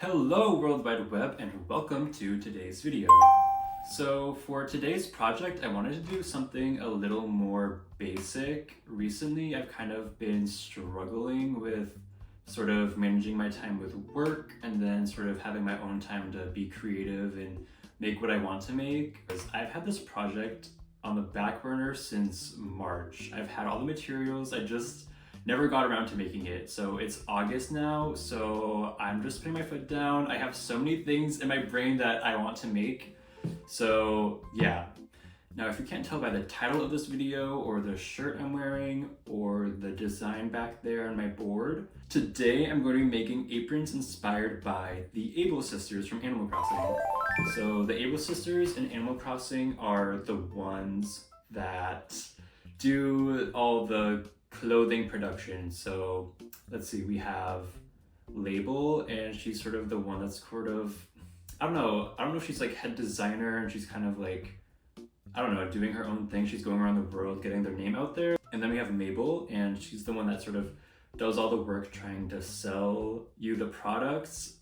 Hello World Wide Web and welcome to today's video. So for today's project I wanted to do something a little more basic. Recently I've kind of been struggling with sort of managing my time with work and then sort of having my own time to be creative and make what I want to make. Because I've had this project on the back burner since March. I've had all the materials, I just never got around to making it. So it's August now, so I'm just putting my foot down. I have so many things in my brain that I want to make. So yeah. Now if you can't tell by the title of this video or the shirt I'm wearing or the design back there on my board, today I'm going to be making aprons inspired by the Able sisters from Animal Crossing. So the Able sisters in Animal Crossing are the ones that do all the clothing production. So let's see, we have Label, and she's sort of the one that's sort of, I don't know if she's like head designer and she's kind of like, I don't know, doing her own thing. She's going around the world getting their name out there. And then we have Mabel, and she's the one that sort of does all the work trying to sell you the products.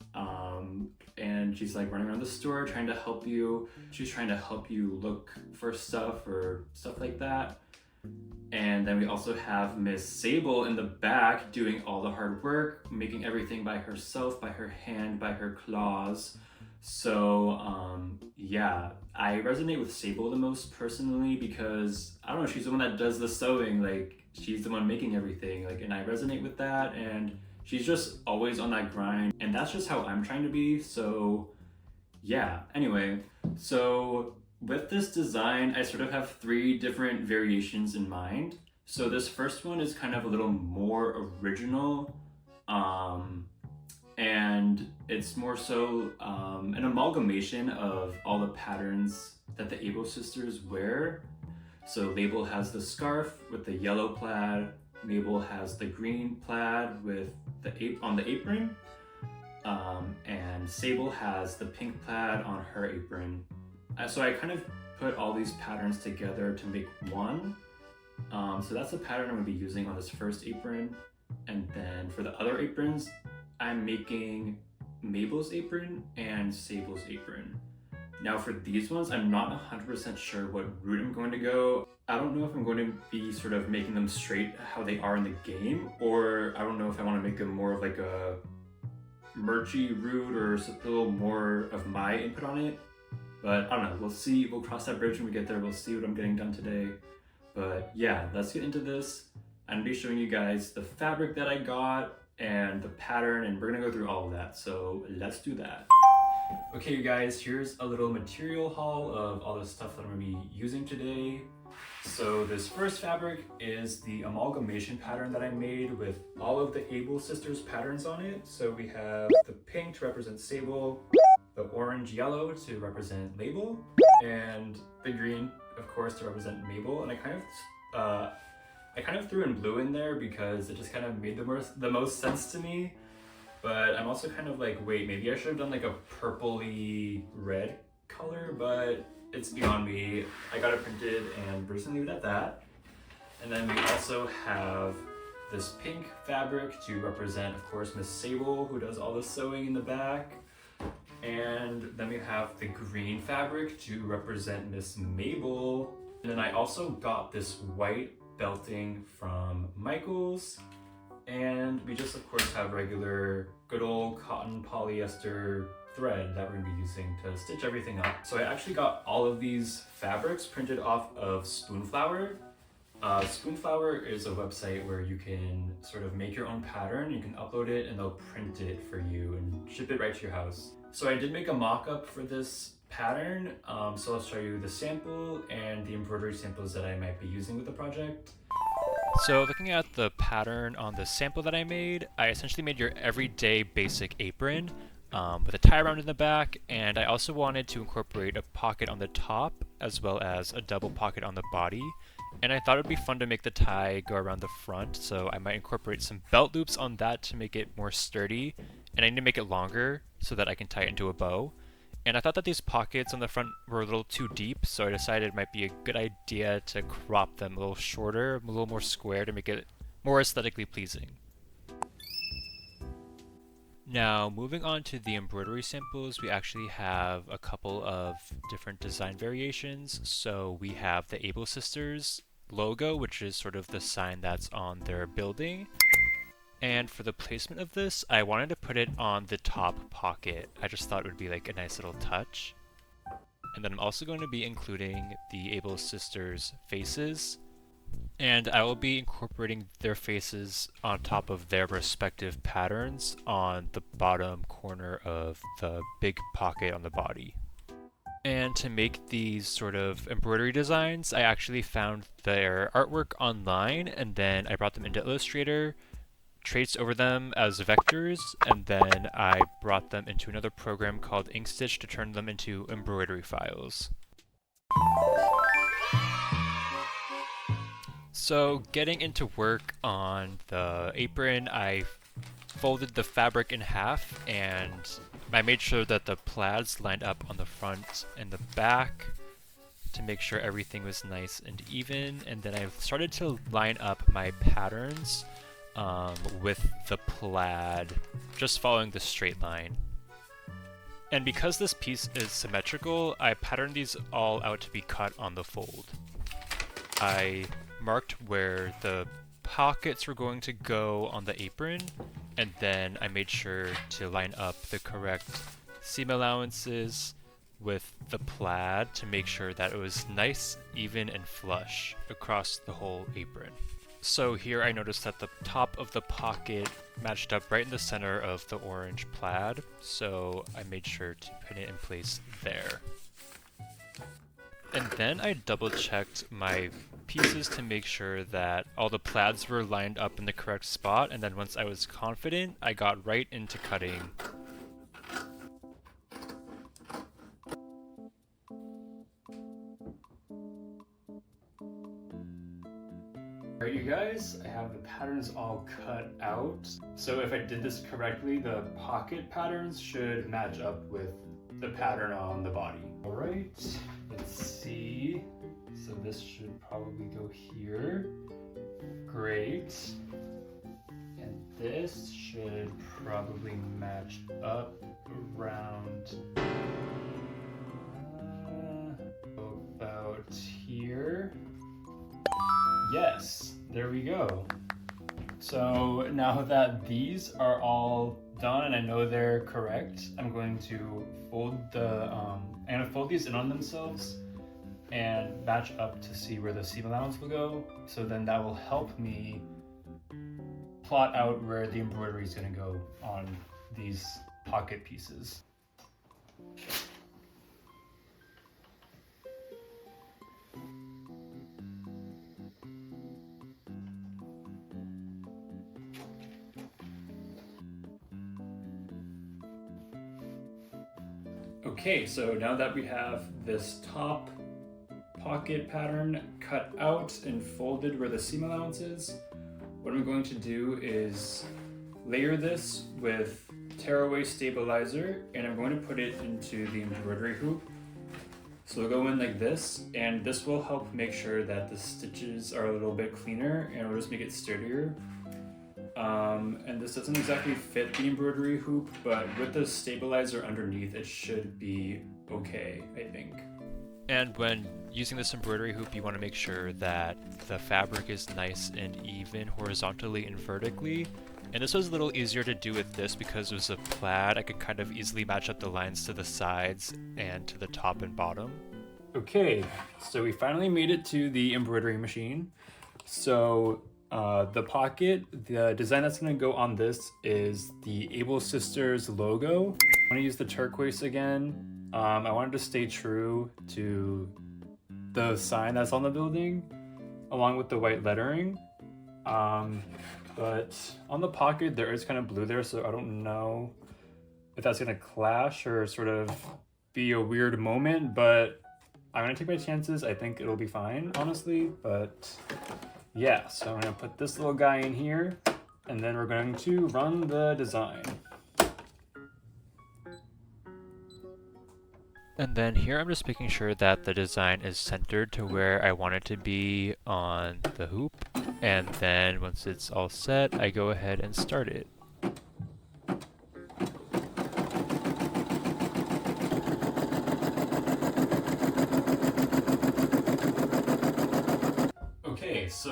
And she's like running around the store trying to help you. She's trying to help you look for stuff or stuff like that. And then we also have Miss Sable in the back doing all the hard work, making everything by herself, by her hand, by her claws. So yeah, I resonate with Sable the most personally because, I don't know, she's the one that does the sewing, like she's the one making everything, like, and I resonate with that, and she's just always on that grind, and that's just how I'm trying to be. So yeah, anyway, so with this design, I sort of have three different variations in mind. So this first one is kind of a little more original, and it's more so an amalgamation of all the patterns that the Able sisters wear. So Label has the scarf with the yellow plaid, Mabel has the green plaid with the on the apron, and Sable has the pink plaid on her apron. So I kind of put all these patterns together to make one. So that's the pattern I'm going to be using on this first apron. And then for the other aprons, I'm making Mabel's apron and Sable's apron. Now for these ones, I'm not 100% sure what route I'm going to go. I don't know if I'm going to be sort of making them straight how they are in the game, or I don't know if I want to make them more of like a merchy route or a little more of my input on it. But I don't know, we'll see, we'll cross that bridge when we get there, we'll see what I'm getting done today. But yeah, let's get into this. I'm gonna be showing you guys the fabric that I got and the pattern, and we're gonna go through all of that, so let's do that. Okay you guys, here's a little material haul of all the stuff that I'm gonna be using today. So this first fabric is the amalgamation pattern that I made with all of the Able sisters patterns on it. So we have the pink to represent Sable, the orange yellow to represent Label, and the green, of course, to represent Mabel. And I kind of threw in blue in there because it just kind of made the most sense to me. But I'm also kind of like, wait, maybe I should have done like a purpley red color, but it's beyond me. I got it printed and we're just gonna leave it at that. And then we also have this pink fabric to represent, of course, Miss Sable, who does all the sewing in the back. And then we have the green fabric to represent Miss Mabel. And then I also got this white belting from Michaels. And we just, of course, have regular good old cotton polyester thread that we're gonna be using to stitch everything up. So I actually got all of these fabrics printed off of Spoonflower. Spoonflower is a website where you can sort of make your own pattern. You can upload it and they'll print it for you and ship it right to your house. So I did make a mock-up for this pattern, so I'll show you the sample and the embroidery samples that I might be using with the project. So looking at the pattern on the sample that I made, I essentially made your everyday basic apron with a tie around in the back, and I also wanted to incorporate a pocket on the top as well as a double pocket on the body. And I thought it would be fun to make the tie go around the front, so I might incorporate some belt loops on that to make it more sturdy, and I need to make it longer so that I can tie it into a bow. And I thought that these pockets on the front were a little too deep, so I decided it might be a good idea to crop them a little shorter, a little more square to make it more aesthetically pleasing. Now, moving on to the embroidery samples, we actually have a couple of different design variations. So we have the Able Sisters logo, which is sort of the sign that's on their building. And for the placement of this, I wanted to put it on the top pocket. I just thought it would be like a nice little touch. And then I'm also going to be including the Able Sisters faces. And I will be incorporating their faces on top of their respective patterns on the bottom corner of the big pocket on the body. And to make these sort of embroidery designs, I actually found their artwork online, and then I brought them into Illustrator, traced over them as vectors, and then I brought them into another program called InkStitch to turn them into embroidery files. So getting into work on the apron, I folded the fabric in half and I made sure that the plaids lined up on the front and the back to make sure everything was nice and even. And then I started to line up my patterns with the plaid, just following the straight line. And because this piece is symmetrical, I patterned these all out to be cut on the fold. I marked where the pockets were going to go on the apron, and then I made sure to line up the correct seam allowances with the plaid to make sure that it was nice, even, and flush across the whole apron. So here I noticed that the top of the pocket matched up right in the center of the orange plaid, so I made sure to pin it in place there. And then I double checked my pieces to make sure that all the plaids were lined up in the correct spot, and then once I was confident, I got right into cutting. Alright you guys, I have the patterns all cut out. So if I did this correctly, the pocket patterns should match up with the pattern on the body. Alright, let's see. So this should probably go here. Great. And this should probably match up around about here. Yes, there we go. So now that these are all done and I know they're correct, I'm going to fold these in on themselves and match up to see where the seam allowance will go. So then that will help me plot out where the embroidery is going to go on these pocket pieces. Okay, so now that we have this top pocket pattern cut out and folded where the seam allowance is, what I'm going to do is layer this with tearaway stabilizer, and I'm going to put it into the embroidery hoop. So it'll go in like this, and this will help make sure that the stitches are a little bit cleaner and it'll just make it sturdier. And this doesn't exactly fit the embroidery hoop, but with the stabilizer underneath, it should be okay, I think. And when using this embroidery hoop, you want to make sure that the fabric is nice and even horizontally and vertically. And this was a little easier to do with this because it was a plaid. I could kind of easily match up the lines to the sides and to the top and bottom. Okay, so we finally made it to the embroidery machine. So the pocket, the design that's going to go on this is the Able Sisters logo. I'm going to use the turquoise again. I wanted to stay true to the sign that's on the building along with the white lettering. But on the pocket there is kind of blue there, so I don't know if that's going to clash or sort of be a weird moment, but I'm going to take my chances. I think it'll be fine, honestly, but yeah, so I'm going to put this little guy in here, and then we're going to run the design. And then here I'm just making sure that the design is centered to where I want it to be on the hoop. And then once it's all set, I go ahead and start it.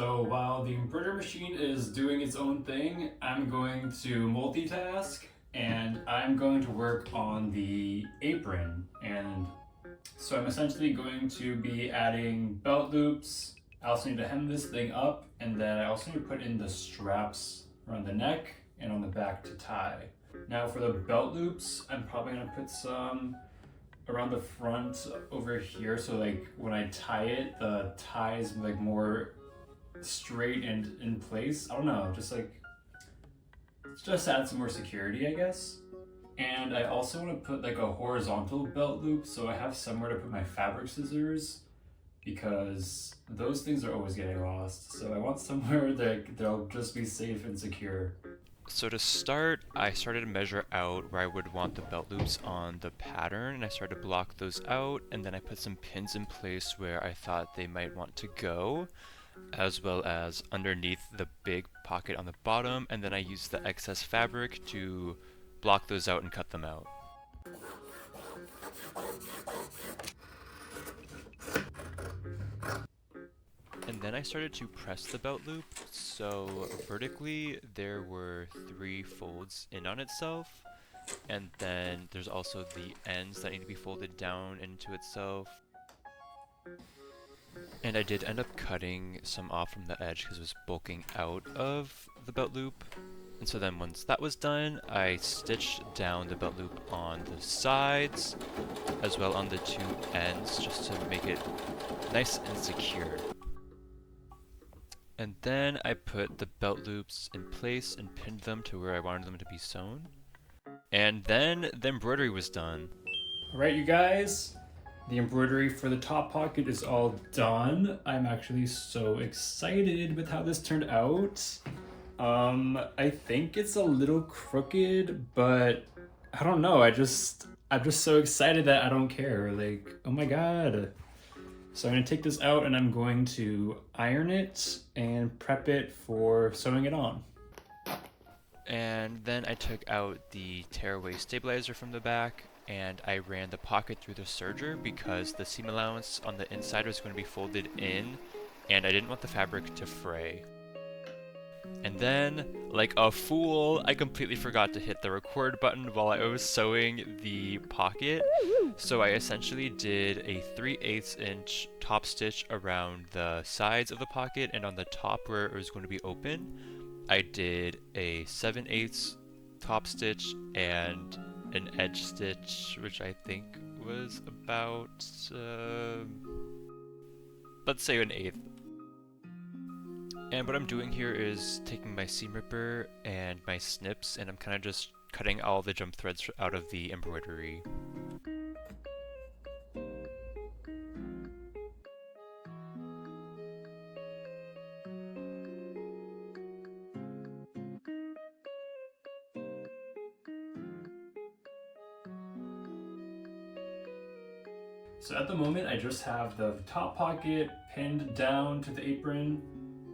So while the embroidery machine is doing its own thing, I'm going to multitask and I'm going to work on the apron. And so I'm essentially going to be adding belt loops. I also need to hem this thing up, and then I also need to put in the straps around the neck and on the back to tie. Now for the belt loops, I'm probably gonna put some around the front over here, so like when I tie it, the tie is like more straight and in place. I don't know, just add some more security, I guess. And I also want to put like a horizontal belt loop, so I have somewhere to put my fabric scissors, because those things are always getting lost. So I want somewhere that they'll just be safe and secure. So to start, I started to measure out where I would want the belt loops on the pattern, and I started to block those out, and then I put some pins in place where I thought they might want to go, as well as underneath the big pocket on the bottom, and then I used the excess fabric to block those out and cut them out. And then I started to press the belt loop, so vertically there were 3 folds in on itself, and then there's also the ends that need to be folded down into itself. And I did end up cutting some off from the edge because it was bulking out of the belt loop. And so then once that was done, I stitched down the belt loop on the sides, as well on the 2 ends, just to make it nice and secure. And then I put the belt loops in place and pinned them to where I wanted them to be sewn. And then the embroidery was done. Alright, you guys, the embroidery for the top pocket is all done. I'm actually so excited with how this turned out. I think it's a little crooked, but I don't know. I'm just so excited that I don't care. Like, oh my god. So I'm gonna take this out and I'm going to iron it and prep it for sewing it on. And then I took out the tearaway stabilizer from the back, and I ran the pocket through the serger because the seam allowance on the inside was going to be folded in, and I didn't want the fabric to fray. And then, like a fool, I completely forgot to hit the record button while I was sewing the pocket. So I essentially did a 3/8 inch top stitch around the sides of the pocket, and on the top where it was going to be open, I did a 7/8 top stitch and an edge stitch, which I think was about, let's say an eighth. And what I'm doing here is taking my seam ripper and my snips, and I'm kind of just cutting all the jump threads out of the embroidery. So at the moment, I just have the top pocket pinned down to the apron,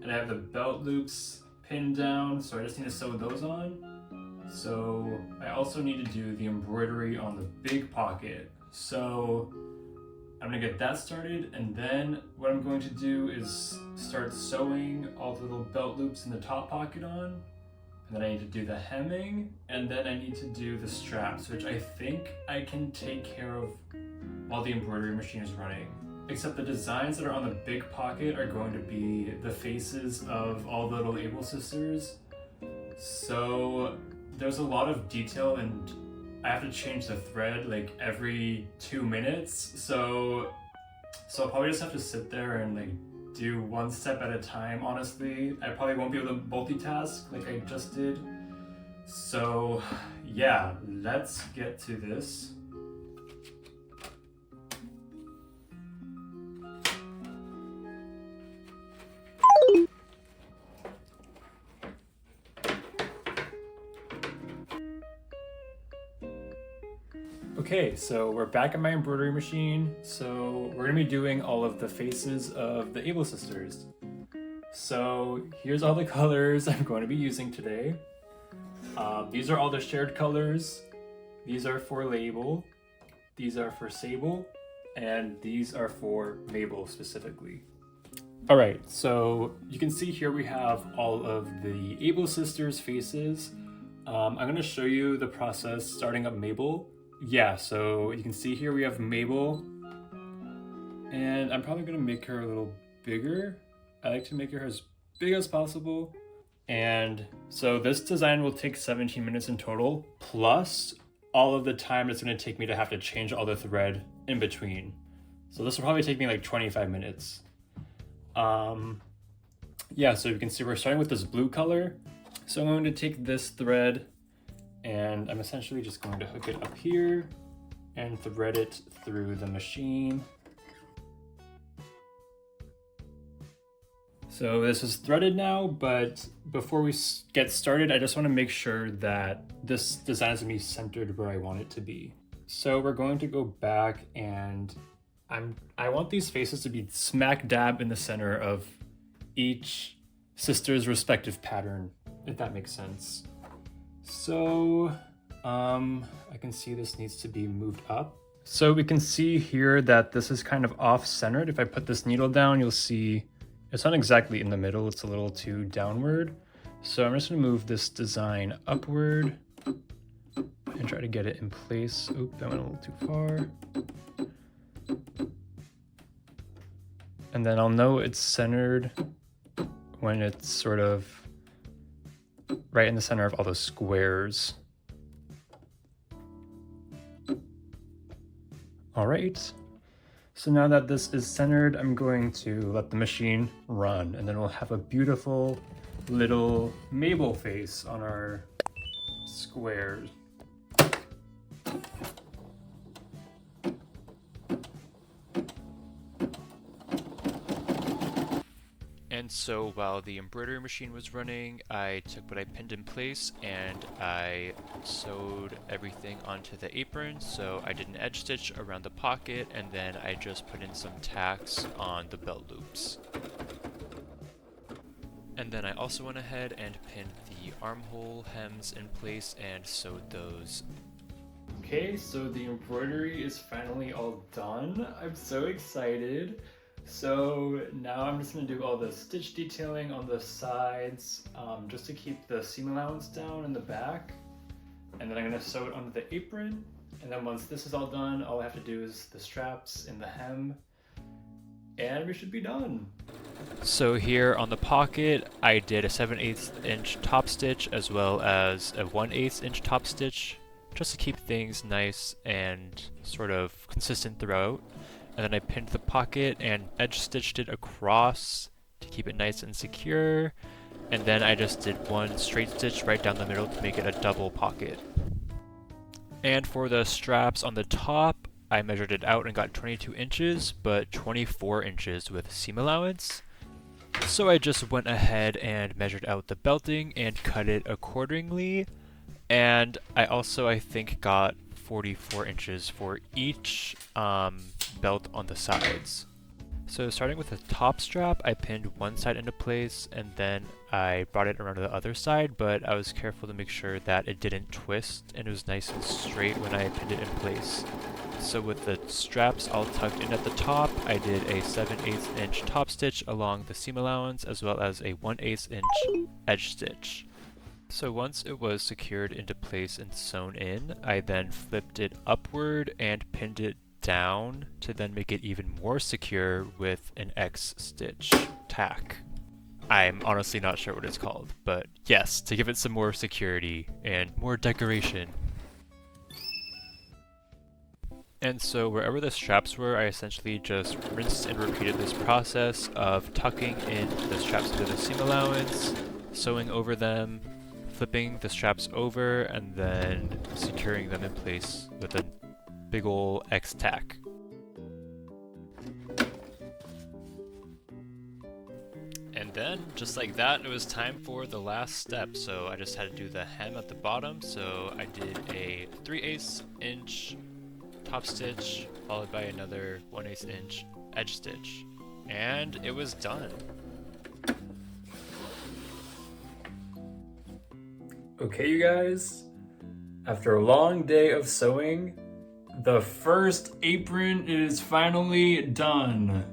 and I have the belt loops pinned down, so I just need to sew those on. So I also need to do the embroidery on the big pocket. So I'm gonna get that started, and then what I'm going to do is start sewing all the little belt loops in the top pocket on. And then I need to do the hemming, and then I need to do the straps, which I think I can take care of while the embroidery machine is running. Except the designs that are on the big pocket are going to be the faces of all the little Able sisters. So there's a lot of detail, and I have to change the thread like every 2 minutes. So I'll probably just have to sit there and like do one step at a time, honestly. I probably won't be able to multitask like I just did. So yeah, let's get to this. Okay, so we're back at my embroidery machine. So we're gonna be doing all of the faces of the Able sisters. So here's all the colors I'm going to be using today. These are all the shared colors. These are for Label, these are for Sable, and these are for Mabel specifically. All right, so you can see here we have all of the Able sisters' faces. I'm gonna show you the process starting up Mabel. Yeah, so you can see here we have Mabel, and I'm probably gonna make her a little bigger. I like to make her as big as possible. And so this design will take 17 minutes in total, plus all of the time it's gonna take me to have to change all the thread in between. So this will probably take me like 25 minutes. Yeah, so you can see we're starting with this blue color. So I'm going to take this thread and I'm essentially just going to hook it up here and thread it through the machine. So this is threaded now, but before we get started, I just want to make sure that this design is going to be centered where I want it to be. So we're going to go back and I want these faces to be smack dab in the center of each sister's respective pattern, if that makes sense. So I can see this needs to be moved up. So we can see here that this is kind of off-centered. If I put this needle down, you'll see it's not exactly in the middle, it's a little too downward. So I'm just gonna move this design upward and try to get it in place. Oop, that went a little too far. And then I'll know it's centered when it's sort of right in the center of all those squares. All right, so now that this is centered, I'm going to let the machine run, and then we'll have a beautiful little Mabel face on our squares. And so while the embroidery machine was running, I took what I pinned in place and I sewed everything onto the apron. So I did an edge stitch around the pocket and then I just put in some tacks on the belt loops. And then I also went ahead and pinned the armhole hems in place and sewed those. Okay, so the embroidery is finally all done. I'm so excited. So now I'm just gonna do all the stitch detailing on the sides, just to keep the seam allowance down in the back. And then I'm gonna sew it onto the apron. And then once this is all done, all I have to do is the straps and the hem, and we should be done. So here on the pocket, I did a 7/8 inch top stitch as well as a 1/8 inch top stitch, just to keep things nice and sort of consistent throughout. And then I pinned the pocket and edge stitched it across to keep it nice and secure. And then I just did one straight stitch right down the middle to make it a double pocket. And for the straps on the top, I measured it out and got 22 inches, but 24 inches with seam allowance. So I just went ahead and measured out the belting and cut it accordingly. And I also, I think, got 44 inches for each belt on the sides. So starting with the top strap, I pinned one side into place and then I brought it around to the other side, but I was careful to make sure that it didn't twist and it was nice and straight when I pinned it in place. So with the straps all tucked in at the top, I did a 7/8 inch top stitch along the seam allowance as well as a 1/8 inch edge stitch. So once it was secured into place and sewn in, I then flipped it upward and pinned it down to then make it even more secure with an X stitch tack. I'm honestly not sure what it's called, but yes, to give it some more security and more decoration. And so wherever the straps were, I essentially just rinsed and repeated this process of tucking in the straps into the seam allowance, sewing over them, flipping the straps over, and then securing them in place with a big ol' X tack. And then, just like that, it was time for the last step. So I just had to do the hem at the bottom. So I did a 3/8 inch top stitch, followed by another 1/8 inch edge stitch. And it was done. Okay, you guys, after a long day of sewing, the first apron is finally done.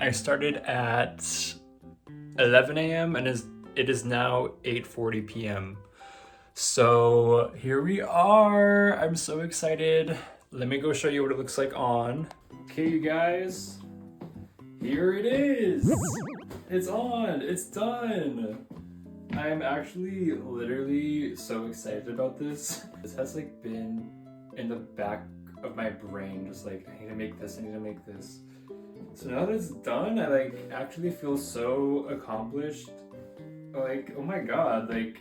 I started at 11 a.m. and it is now 8:40 p.m. So here we are. I'm so excited. Let me go show you what it looks like on. Okay, you guys, here it is. It's on, it's done. I'm actually literally so excited about this. This has like been in the back of my brain, just like, I need to make this, I need to make this. So now that it's done, I like actually feel so accomplished. Like, oh my god, like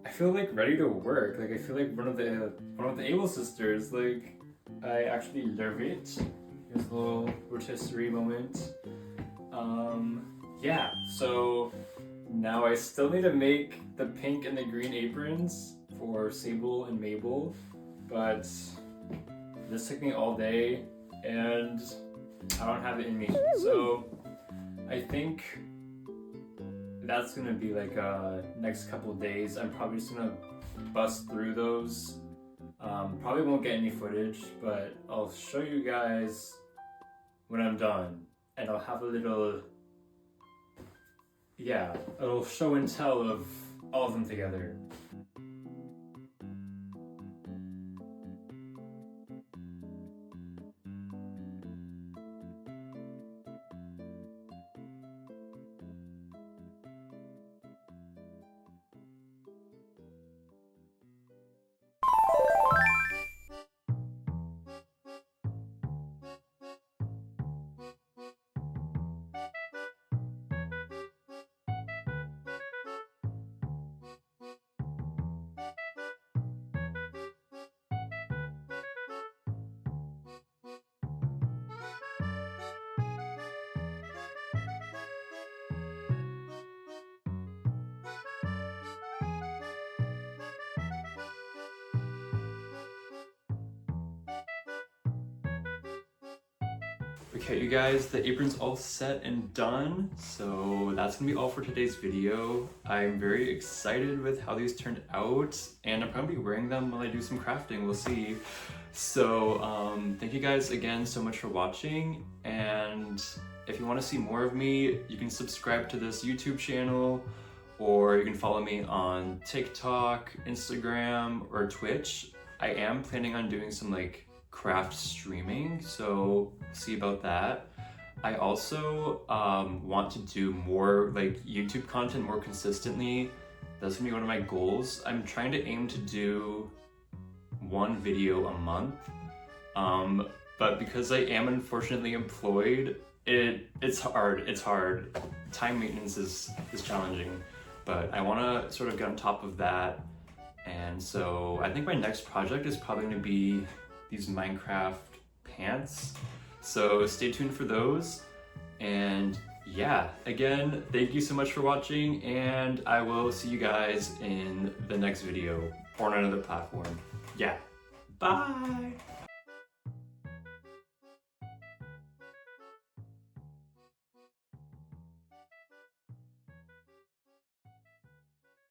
I feel like ready to work. Like I feel like one of the Able sisters. Like I actually love it. Here's a little rotisserie moment. Yeah, so now I still need to make the pink and the green aprons for Sable and Mabel, but this took me all day and I don't have it in me. So I think that's gonna be like next couple days. I'm probably just gonna bust through those. Probably won't get any footage, but I'll show you guys when I'm done, and I'll have a little, yeah, a little show and tell of all of them together. Okay, you guys, the apron's all set and done, so that's gonna be all for today's video. I'm very excited with how these turned out, and I'm probably wearing them while I do some crafting, we'll see. So, thank you guys again so much for watching, and if you want to see more of me, you can subscribe to this YouTube channel, or you can follow me on TikTok, Instagram, or Twitch. I am planning on doing some like craft streaming, so see about that. I also want to do more like YouTube content more consistently. That's gonna be one of my goals. I'm trying to aim to do one video a month, but because I am unfortunately employed, it's hard. Time maintenance is challenging, but I want to sort of get on top of that. And so I think my next project is probably going to be these Minecraft pants. So stay tuned for those. And yeah, again, thank you so much for watching, and I will see you guys in the next video or on another platform. Yeah, bye!